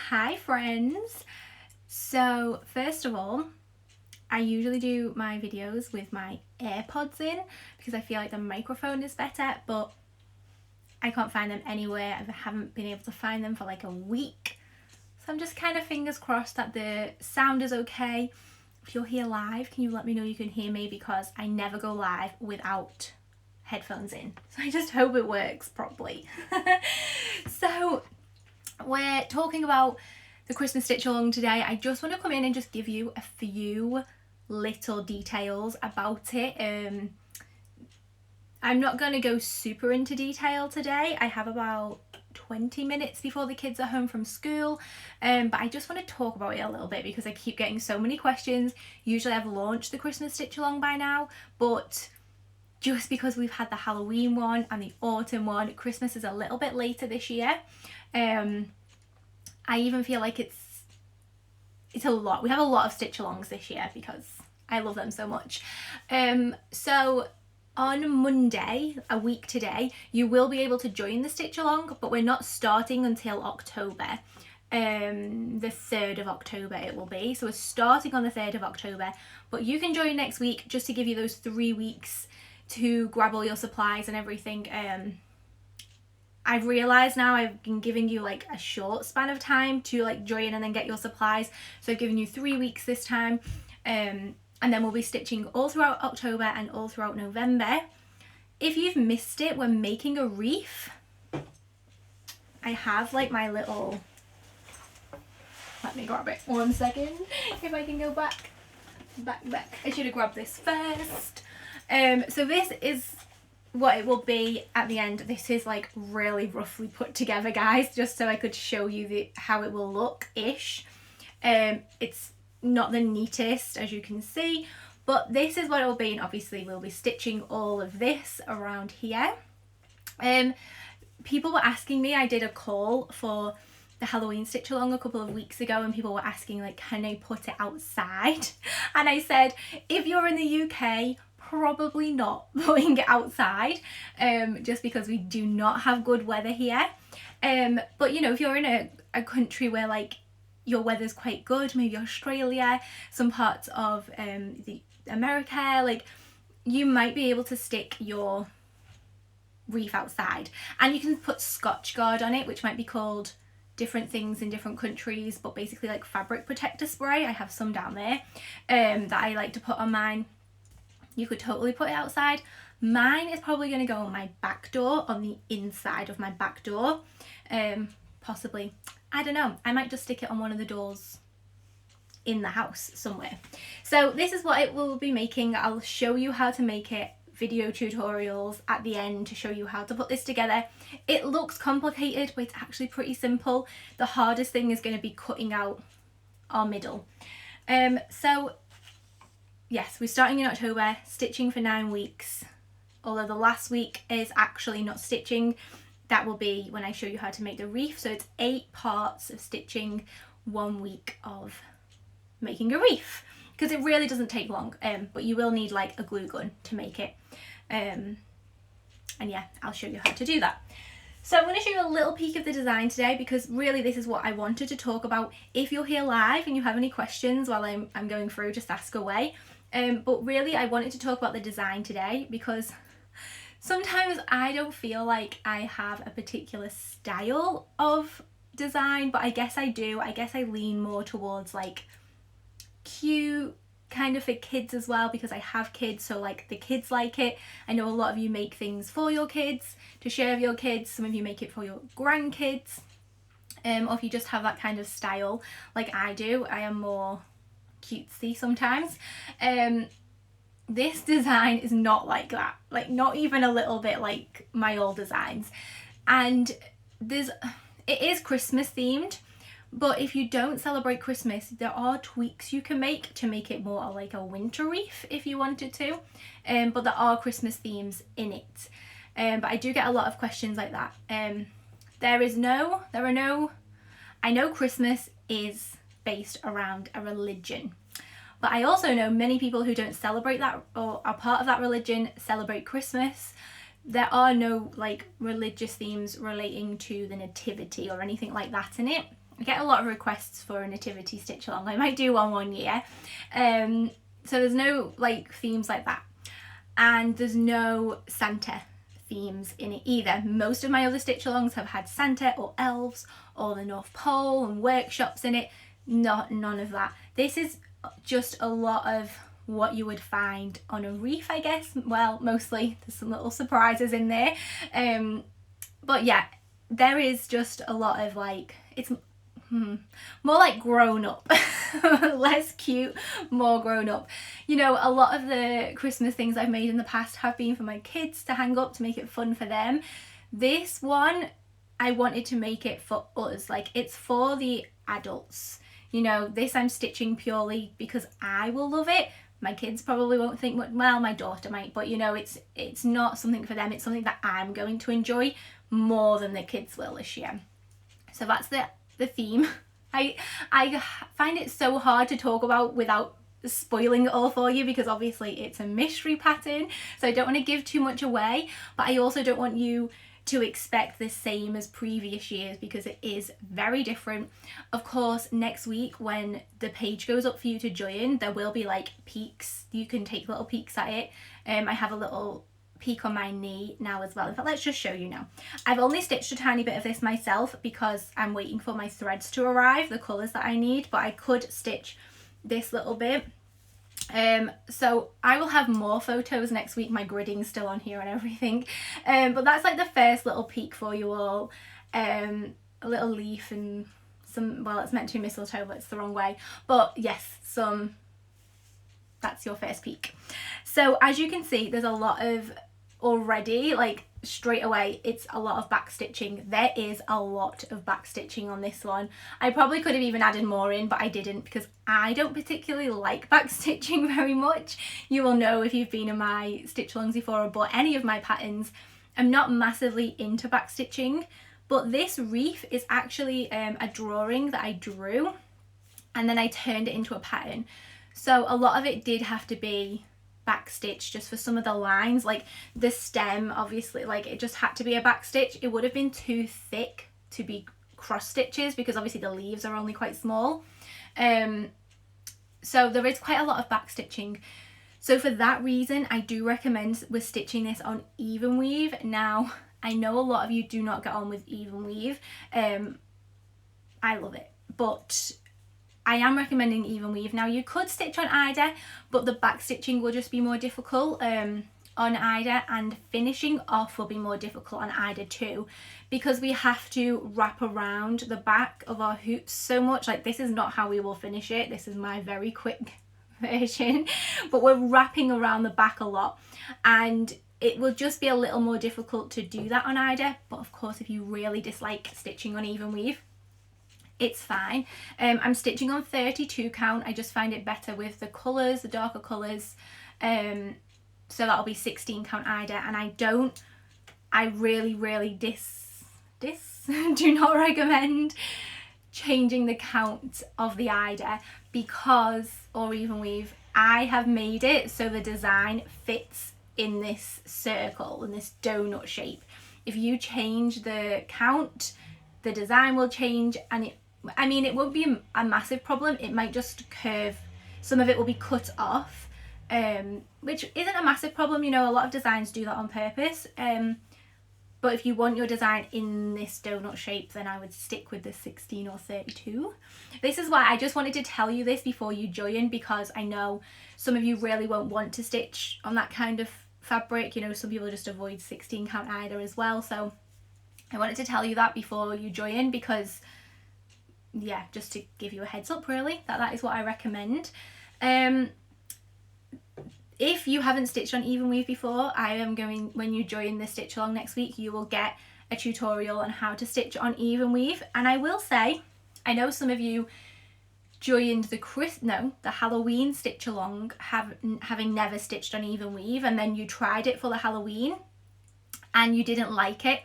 Hi friends. So first of all, I usually do my videos with my AirPods in because I feel like the microphone is better, but I can't find them anywhere. I haven't been able to find them for like a week. So I'm just kind of fingers crossed that the sound is okay. If you're here live, can you let me know you can hear me, because I never go live without headphones in. So I just hope it works properly. So we're talking about the Christmas stitch along today. I just want to come in and just give you a few little details about it. I'm not going to go super into detail today. I have about 20 minutes before the kids are home from school, but I just want to talk about it a little bit because I keep getting so many questions. Usually I've launched the Christmas stitch along by now, but just because we've had the Halloween one and the autumn one, Christmas is a little bit later this year. I even feel like it's a lot. We have a lot of stitch alongs this year because I love them so much. So on Monday, a week today, you will be able to join the stitch along, but we're not starting until October. The 3rd of October it will be. So we're starting on the 3rd of October, but you can join next week just to give you those 3 weeks to grab all your supplies and everything. I've realised now I've been giving you like a short span of time to like join and then get your supplies. So I've given you 3 weeks this time. And then we'll be stitching all throughout October and all throughout November. If you've missed it, we're making a wreath. I have like my little, let me grab it 1 second. If I can go back. I should have grabbed this first. So this is what it will be at the end. This is like really roughly put together, guys, just so I could show you how it will look ish. It's not the neatest, as you can see, but this is what it will be, and obviously we'll be stitching all of this around here. People were asking me, I did a call for the Halloween stitch along a couple of weeks ago, and people were asking like, can I put it outside? And I said, if you're in the UK, probably not putting it outside, just because we do not have good weather here. But you know, if you're in a country where like your weather's quite good, maybe Australia, some parts of the America, like you might be able to stick your wreath outside, and you can put Scotch Guard on it, which might be called different things in different countries, but basically like fabric protector spray. I have some down there that I like to put on mine. You could totally put it outside. Mine is probably going to go on my back door, on the inside of my back door. Possibly, I don't know, I might just stick it on one of the doors in the house somewhere. So this is what it will be making. I'll show you how to make it, video tutorials at the end to show you how to put this together. It looks complicated, but it's actually pretty simple. The hardest thing is going to be cutting out our middle. So yes, we're starting in October, stitching for 9 weeks, although the last week is actually not stitching. That will be when I show you how to make the wreath. So it's 8 parts of stitching, 1 week of making a wreath, because it really doesn't take long, but you will need like a glue gun to make it. And yeah, I'll show you how to do that. So I'm going to show you a little peek of the design today, because really this is what I wanted to talk about. If you're here live and you have any questions while I'm going through, just ask away. But really I wanted to talk about the design today, because sometimes I don't feel like I have a particular style of design, but I guess I do. I guess I lean more towards like cute, kind of for kids as well, because I have kids, so like the kids like it. I know a lot of you make things for your kids to share with your kids. Some of you make it for your grandkids, or if you just have that kind of style like I do. I am more cutesy sometimes. This design is not like that, like not even a little bit like my old designs. And it is Christmas themed, but if you don't celebrate Christmas, there are tweaks you can make to make it more like a winter wreath if you wanted to. But there are Christmas themes in it. But I do get a lot of questions like that. I know Christmas is based around a religion, but I also know many people who don't celebrate that or are part of that religion celebrate Christmas. There are no like religious themes relating to the nativity or anything like that in it. I get a lot of requests for a nativity stitch along. I might do one year. So there's no like themes like that, and there's no Santa themes in it either. Most of my other stitch alongs have had Santa or elves or the North Pole and workshops in it. None of that. This is just a lot of what you would find on a wreath, I guess. Well, mostly there's some little surprises in there, but yeah, there is just a lot of like, it's more like grown up. Less cute, more grown up. You know, a lot of the Christmas things I've made in the past have been for my kids to hang up to make it fun for them. This one, I wanted to make it for us. Like, it's for the adults. You know, this I'm stitching purely because I will love it. My kids probably won't think, well, my daughter might, but you know, it's not something for them. It's something that I'm going to enjoy more than the kids will this year. So that's the theme. I find it so hard to talk about without spoiling it all for you, because obviously it's a mystery pattern, so I don't want to give too much away, but I also don't want you to expect the same as previous years, because it is very different. Of course, next week when the page goes up for you to join, there will be like peeks. You can take little peeks at it. I have a little peek on my knee now as well. In fact, let's just show you now. I've only stitched a tiny bit of this myself because I'm waiting for my threads to arrive, the colours that I need, but I could stitch this little bit. So I will have more photos next week. My gridding's still on here and everything, but that's like the first little peek for you all. A little leaf and some, well, it's meant to be mistletoe, but it's the wrong way, but yes, that's your first peek. So as you can see, there's a lot of already, like straight away, it's a lot of back stitching. There is a lot of back stitching on this one. I probably could have even added more in, but I didn't, because I don't particularly like back stitching very much. You will know if you've been in my stitch alongs before or bought any of my patterns, I'm not massively into back stitching. But this wreath is actually a drawing that I drew and then I turned it into a pattern. So a lot of it did have to be back stitch just for some of the lines, like the stem, obviously, like it just had to be a back stitch. It would have been too thick to be cross stitches because obviously the leaves are only quite small. So there is quite a lot of back stitching. So for that reason, I do recommend we're stitching this on even weave. Now, I know a lot of you do not get on with even weave. I love it, but I am recommending even weave. Now you could stitch on either, but the back stitching will just be more difficult on either, and finishing off will be more difficult on either too, because we have to wrap around the back of our hoops so much. Like, this is not how we will finish it. This is my very quick version, but we're wrapping around the back a lot, and it will just be a little more difficult to do that on either. But of course, if you really dislike stitching on even weave, it's fine. I'm stitching on 32 count. I just find it better with the colours, the darker colours. So that'll be 16 count either. And I really do not recommend changing the count of the eider, because, or even weave, I have made it so the design fits in this circle, in this donut shape. If you change the count, the design will change, and it won't be a massive problem. It might just curve. Some of it will be cut off, which isn't a massive problem. You know, a lot of designs do that on purpose. But if you want your design in this donut shape, then I would stick with the 16 or 32. This is why I just wanted to tell you this before you join, because I know some of you really won't want to stitch on that kind of fabric. You know, some people just avoid 16 count eider as well. So I wanted to tell you that before you join, because yeah, just to give you a heads up really, that is what I recommend. If you haven't stitched on even weave before, when you join the stitch along next week, you will get a tutorial on how to stitch on even weave. And I will say, I know some of you joined the Halloween stitch along having never stitched on even weave, and then you tried it for the Halloween and you didn't like it.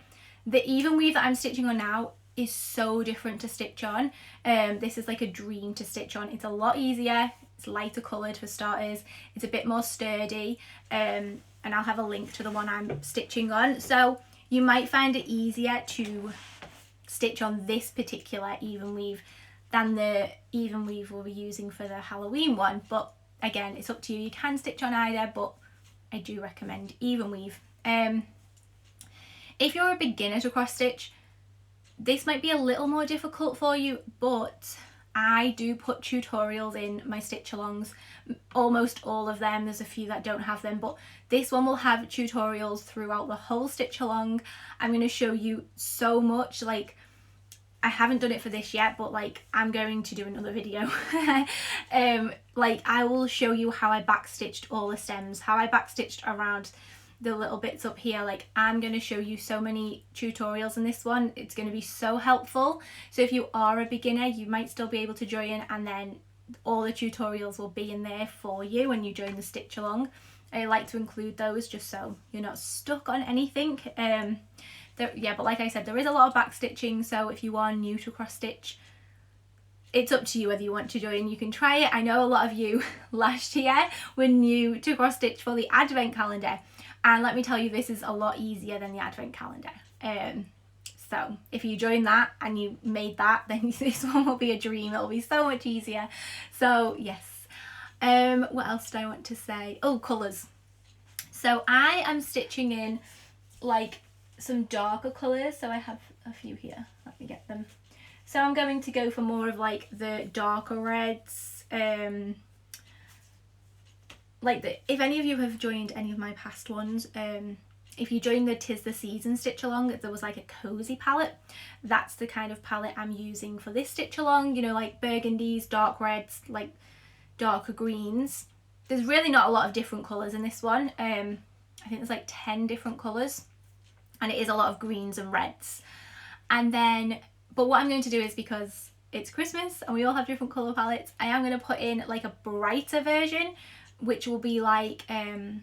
The even weave that I'm stitching on now is so different to stitch on. This is like a dream to stitch on. It's a lot easier, it's lighter coloured for starters, it's a bit more sturdy, and I'll have a link to the one I'm stitching on. So you might find it easier to stitch on this particular even weave than the even weave we'll be using for the Halloween one, but again, it's up to you. You can stitch on either, but I do recommend even weave. If you're a beginner to cross stitch, this might be a little more difficult for you, but I do put tutorials in my stitch alongs, almost all of them. There's a few that don't have them, but this one will have tutorials throughout the whole stitch along. I'm going to show you so much. Like, I haven't done it for this yet, but like I'm going to do another video. Like, I will show you how I backstitched all the stems, how I backstitched around the little bits up here. Like, I'm going to show you so many tutorials in this one. It's going to be so helpful. So if you are a beginner, you might still be able to join, and then all the tutorials will be in there for you when you join the stitch along. I like to include those just so you're not stuck on anything. Yeah, but like I said, there is a lot of back stitching, so if you are new to cross stitch, it's up to you whether you want to join. You can try it. I know a lot of you last year were new to cross stitch for the advent calendar, and let me tell you, this is a lot easier than the advent calendar. So if you join that and you made that, then this one will be a dream. It'll be so much easier. So yes. What else did I want to say? Oh, colours. So I am stitching in like some darker colours. So I have a few here. Let me get them. So I'm going to go for more of like the darker reds. If any of you have joined any of my past ones, if you joined the 'Tis the Season stitch along, there was like a cozy palette. That's the kind of palette I'm using for this stitch along, you know, like burgundies, dark reds, like darker greens. There's really not a lot of different colours in this one. I think there's like 10 different colours, and it is a lot of greens and reds. And then, but what I'm going to do is, because it's Christmas and we all have different colour palettes, I am going to put in like a brighter version, which will be like, I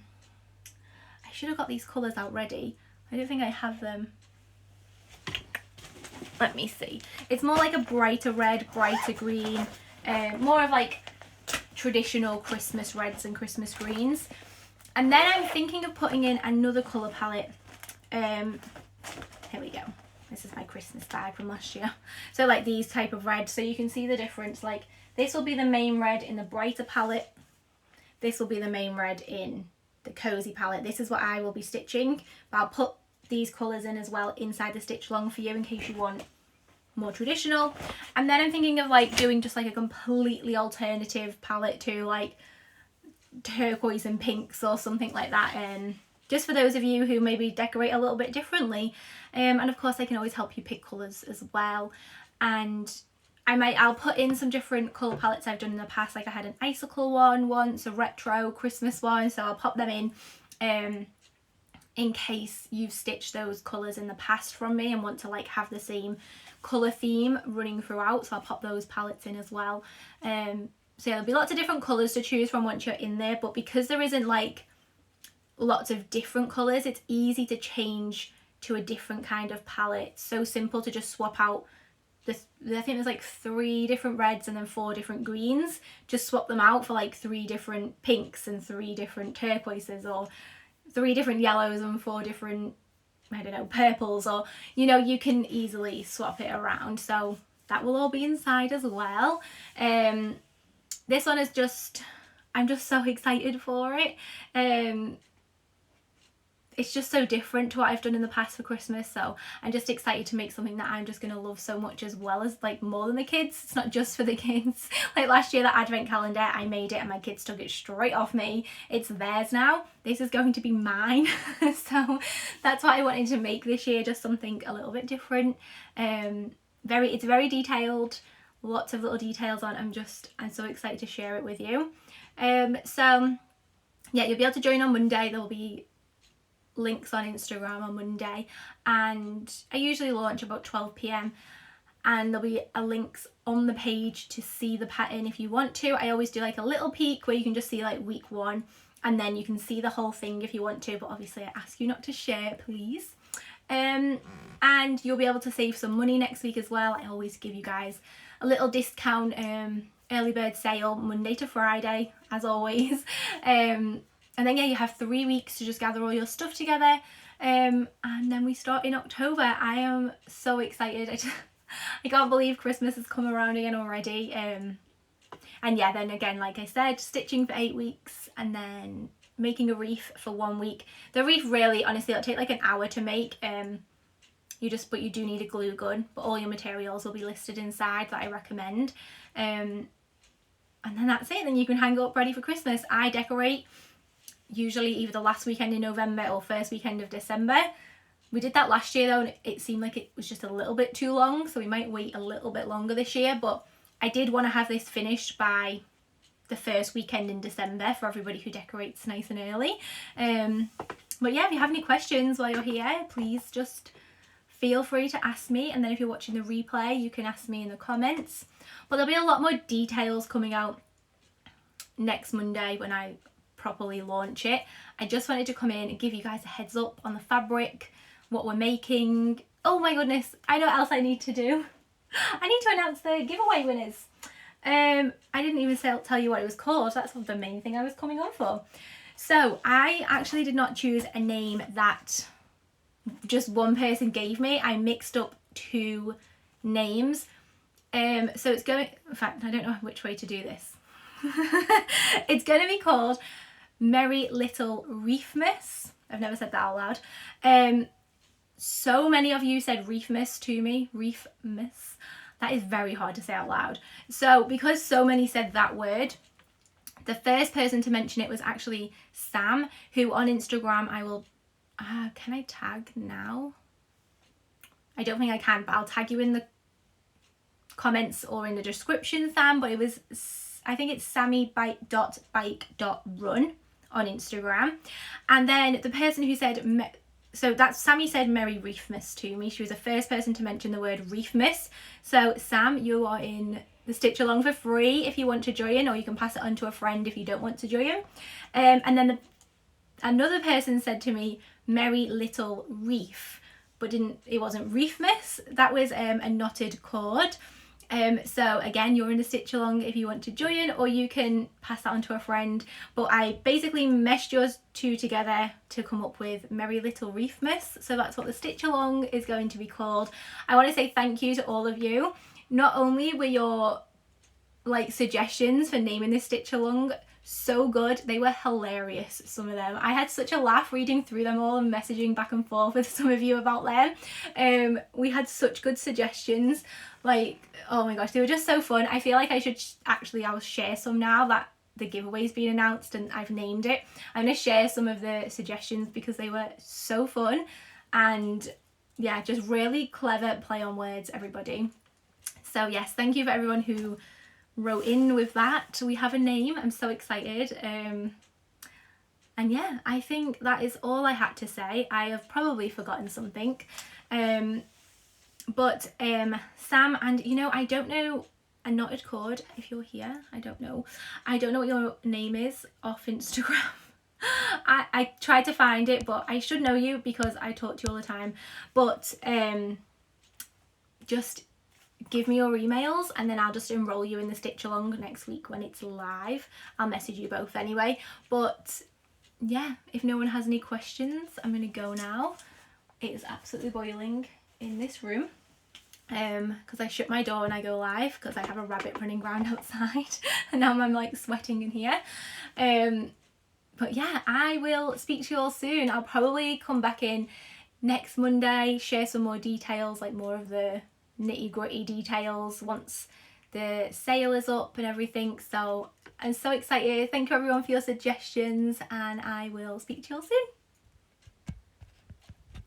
should have got these colours out ready. I don't think I have them. Let me see. It's more like a brighter red, brighter green, more of like traditional Christmas reds and Christmas greens. And then I'm thinking of putting in another colour palette. Here we go. This is my Christmas bag from last year. So like these type of reds, so you can see the difference. Like, this will be the main red in the brighter palette. This will be the main red in the cozy palette. This is what I will be stitching, but I'll put these colours in as well inside the stitch along for you in case you want more traditional. And then I'm thinking of like doing just like a completely alternative palette to like turquoise and pinks or something like that, and just for those of you who maybe decorate a little bit differently. And of course I can always help you pick colours as well. And I'll put in some different colour palettes I've done in the past. Like, I had an icicle one once, a retro Christmas one, so I'll pop them in case you've stitched those colours in the past from me and want to like have the same colour theme running throughout, so I'll pop those palettes in as well. So yeah, there'll be lots of different colours to choose from once you're in there, but because there isn't like lots of different colours, it's easy to change to a different kind of palette. It's so simple to just swap out I think there's like 3 different reds and then 4 different greens. Just swap them out for like 3 different pinks and 3 different turquoises, or 3 different yellows and 4 different, I don't know, purples, or, you know, you can easily swap it around. So that will all be inside as well. This one is just, I'm just so excited for it. It's just so different to what I've done in the past for Christmas, so I'm just excited to make something that I'm just going to love so much, as well as like more than the kids. It's not just for the kids. Like last year, that advent calendar, I made it and my kids took it straight off me. It's theirs now. This is going to be mine. So that's what I wanted to make this year, just something a little bit different. It's very detailed, lots of little details on. I'm so excited to share it with you. So yeah, you'll be able to join on Monday. There'll be links on Instagram on Monday, and I usually launch about 12 p.m. and there'll be links on the page to see the pattern if you want to. I always do like a little peek where you can just see like week 1, and then you can see the whole thing if you want to, but obviously I ask you not to share, please. And you'll be able to save some money next week as well. I always give you guys a little discount early bird sale Monday to Friday, as always. And then yeah, you have 3 weeks to just gather all your stuff together, And then we start in October. I am so excited. I can't believe Christmas has come around again already. And yeah, then again, like I said, stitching for 8 weeks and then making a wreath for 1 week. The wreath really, honestly, it'll take like an hour to make. But you do need a glue gun, but all your materials will be listed inside that I recommend. And then that's it. Then you can hang up ready for Christmas. I decorate usually either the last weekend in November or first weekend of December. We did that last year though, and it seemed like it was just a little bit too long, so we might wait a little bit longer this year. But I did want to have this finished by the first weekend in December for everybody who decorates nice and early. But yeah, if you have any questions while you're here, please just feel free to ask me. And then if you're watching the replay, you can ask me in the comments. But there'll be a lot more details coming out next Monday when I properly launch it. I just wanted to come in and give you guys a heads up on the fabric, what we're making. Oh my goodness, I know what else I need to do. I need to announce the giveaway winners. I didn't even tell you what it was called. That's the main thing I was coming on for. So I actually did not choose a name that just one person gave me. I mixed up 2 names. So it's going, in fact, I don't know which way to do this. It's going to be called Merry Little Wreathmas. I've never said that out loud. So many of you said Wreathmas to me. Wreathmas. That is very hard to say out loud. So because so many said that word, the first person to mention it was actually Sam, who on Instagram I will... can I tag now? I don't think I can, but I'll tag you in the comments or in the description, Sam. But it was, I think it's sammybike.bike.run on Instagram. And then the person who said, so that's Sammy said Merry Wreathmas to me. She was the first person to mention the word Wreathmas. So Sam, you are in the stitch along for free if you want to join, or you can pass it on to a friend if you don't want to join. And then another person said to me Merry Little Wreath, but it wasn't Wreathmas. That was a knotted cord. So again, you're in the stitch along if you want to join, or you can pass that on to a friend. But I basically meshed yours 2 together to come up with Merry Little Wreathmas. So that's what the stitch along is going to be called. I want to say thank you to all of you. Not only were your suggestions for naming this stitch along so good, they were hilarious, some of them. I had such a laugh reading through them all and messaging back and forth with some of you about them. We had such good suggestions. Oh my gosh, they were just so fun. I feel like I should I'll share some now that the giveaway's been announced and I've named it. I'm going to share some of the suggestions because they were so fun, and yeah, just really clever play on words, everybody. So yes, thank you for everyone who wrote in with that. We have a name. I'm so excited. And yeah, I think that is all I had to say. I have probably forgotten something. But Sam, and I don't know a knotted cord, if you're here, I don't know what your name is off Instagram. I tried to find it, but I should know you because I talk to you all the time. But just give me your emails and then I'll just enroll you in the stitch along next week when it's live. I'll message you both anyway. But yeah, if no one has any questions, I'm gonna go now. It is absolutely boiling in this room because I shut my door when I go live because I have a rabbit running around outside and now I'm sweating in here. But yeah, I will speak to you all soon. I'll probably come back in next Monday, share some more details, more of the nitty gritty details once the sale is up and everything. So I'm so excited. Thank you everyone for your suggestions, and I will speak to you all soon.